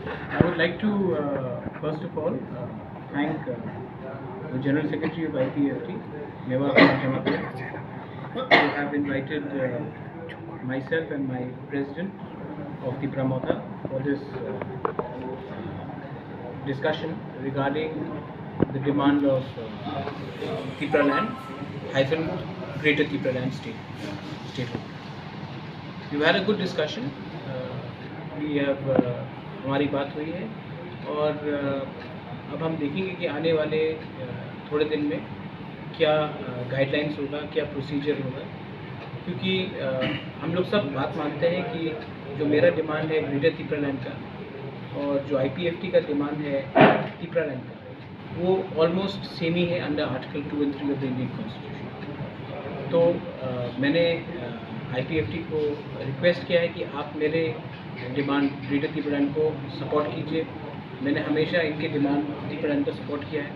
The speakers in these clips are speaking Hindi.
I would like to first of all thank the General Secretary of IPFT, Mewar Jamakar, who have invited myself and my President of the Pramotha for this discussion regarding the demand of Tipraland hyphen Greater Tipraland statehood. We've had a good discussion. We have हमारी बात हुई है और अब हम देखेंगे कि आने वाले थोड़े दिन में क्या गाइडलाइंस होगा, क्या प्रोसीजर होगा, क्योंकि हम लोग सब बात मानते हैं कि जो मेरा डिमांड है ग्रेटर तिप्रालैंड का और जो IPFT का डिमांड है तिप्रालैंड का, वो ऑलमोस्ट सेम ही है under article 2 and 3 of the Indian constitution. तो मैंने IPFT को रिक्वेस्ट किया है कि आप मेरे डिमांड ग्रेटर तिप्रालैंड को सपोर्ट कीजिए। मैंने हमेशा इनके डिमांड तिप्रालैंड को सपोर्ट किया है,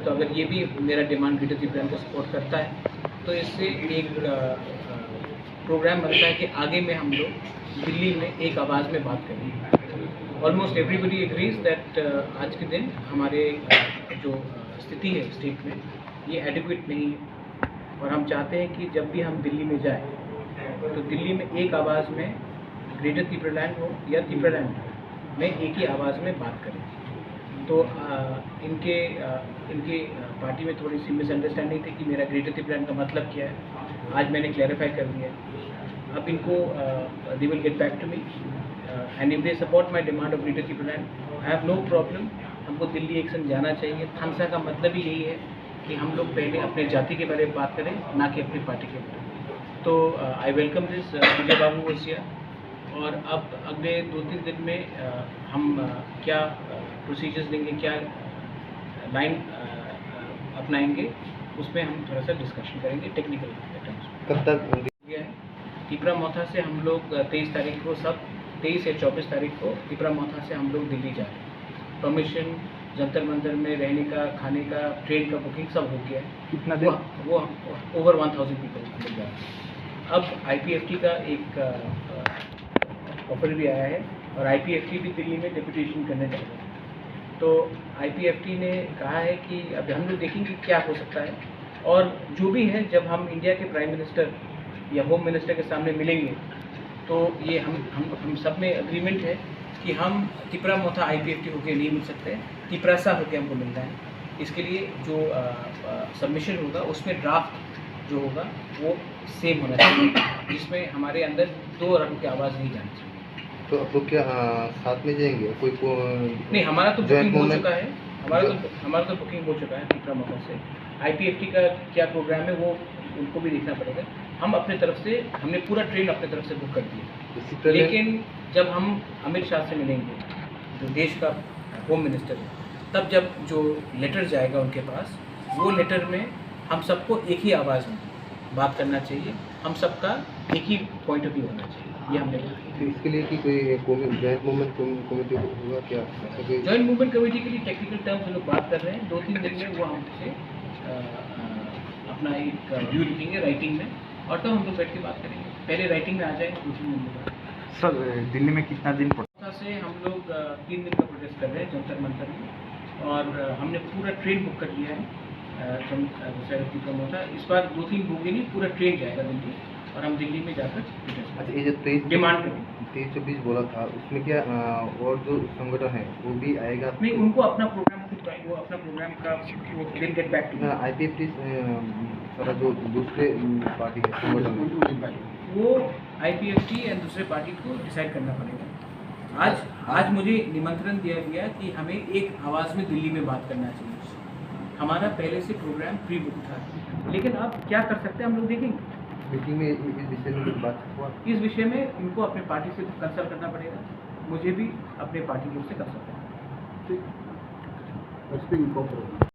तो अगर ये भी मेरा डिमांड ग्रेटर तिप्रालैंड को सपोर्ट करता है तो इससे एक प्रोग्राम बनता है कि आगे में हम लोग दिल्ली में एक आवाज़ में बात करेंगे। ऑलमोस्ट एवरीबडी एग्रीज दैट आज के दिन हमारे जो स्थिति है स्टेट में ये एडिक्वेट नहीं है, और हम चाहते हैं कि जब भी हम दिल्ली में जाएँ तो दिल्ली में एक आवाज़ में ग्रेटर तिप्रालैंड हो या तिप्रालैंड में एक ही आवाज़ में बात करें। तो इनके पार्टी में थोड़ी सी मिसअंडरस्टैंडिंग थी कि मेरा ग्रेटर तिप्रालैंड का मतलब क्या है। आज मैंने क्लैरिफाई कर दिया है। अब इनको they will get back to me and if they support my demand of greater Tipraland I have no problem. हमको दिल्ली एक्शन जाना चाहिए। थानसा का मतलब ही यही है कि हम लोग पहले अपने जाति के बारे में बात करें, ना कि अपनी पार्टी के बारे में। तो आई वेलकम दिस विजय बाबू वसिया। और अब अगले 2-3 दिन में हम क्या प्रोसीजर्स देंगे, क्या लाइन अपनाएंगे, उसमें हम थोड़ा सा डिस्कशन करेंगे टेक्निकल टर्म्स। कब तक गया है तिप्रामोथा से हम लोग 23 तारीख को, सब 23 या 24 तारीख को तिप्रामोथा से हम लोग दिल्ली जा रहे हैं। परमिशन, जंतर मंतर में रहने का, खाने का, ट्रेन का बुकिंग सब हो गया है। कितना दिन? वो ओवर 1000 पीपल मिल जा रहे हैं। अब IPFT का एक ऑफर भी आया है और IPFT भी दिल्ली में डेपुटेशन करने जा रहे हैं। तो IPFT ने कहा है कि अब हम लोग देखेंगे क्या हो सकता है, और जो भी है जब हम इंडिया के प्राइम मिनिस्टर या होम मिनिस्टर के सामने मिलेंगे तो ये हम सब में अग्रीमेंट है कि हम तिप्रामोथा IPFT होकर नहीं मिल सकते, तिप्रासा होकर हमको मिलना है। इसके लिए जो सबमिशन होगा उसमें ड्राफ्ट जो होगा वो सेम होना चाहिए, जिसमें हमारे अंदर 2 रंग की आवाज़ नहीं जानी चाहिए। तो आप लोग क्या साथ में जाएंगे? कोई नहीं, हमारा तो बुकिंग हो चुका है। हमारा तो बुकिंग हो चुका है तिप्रामोथा से। IPFT का क्या प्रोग्राम है वो उनको भी देखना पड़ेगा। हम अपने तरफ से हमने पूरा ट्रेन अपने तरफ से बुक कर दिया, लेकिन जब हम अमित शाह से मिलेंगे जो देश का होम मिनिस्टर है, तब जब जो लेटर जाएगा उनके पास, वो लेटर में हम सबको एक ही आवाज़ में बात करना चाहिए। हम सबका एक ही पॉइंट ऑफ व्यू होना चाहिए, ये हमने कहा। तो इसके लिए कि कोई जॉइंट मूवमेंट कमेटी होगा क्या? जॉइंट मूवमेंट कमेटी के लिए टेक्निकल टर्म्स हम लोग बात कर रहे हैं। 2-3 दिन में वो हमसे अपना एक व्यू लिखेंगे राइटिंग में, और तब हम लोग बैठ के बात करेंगे। पहले राइटिंग में आ जाएंगे 2-3 दिन बाद। सर, दिल्ली में कितना दिन से हम लोग 3 दिन का प्रोटेस्ट कर रहे हैं जंतर मंतर में, और हमने पूरा ट्रेन बुक कर लिया है तिप्रामोथा। इस बार 2-3 बोगी नहीं, पूरा ट्रेन जाएगा दिल्ली, और हम दिल्ली में जाकर अच्छा, ये जो 23 डिमांड करें। 23-24 बोला था, उसमें क्या और जो संगठन है वो भी आएगा? नहीं, उनको अपना प्रोग्राम, वो अपना प्रोग्राम का वो गेट बैक टू IPFT सारा जो दूसरे पार्टी है संगठन, वो IPFT एंड दूसरे पार्टी को डिसाइड करना पड़ेगा। आज मुझे निमंत्रण दिया गया कि हमें एक आवाज़ में दिल्ली में बात करना चाहिए। हमारा पहले से प्रोग्राम प्री बुक था, लेकिन अब क्या कर सकते हैं हम लोग देखेंगे। मीटिंग में इस विषय में बात हुआ? इस विषय में इनको अपने पार्टी से कंसल्ट करना पड़ेगा, मुझे भी अपने पार्टी लोग से कंसल्ट करना पड़ेगा।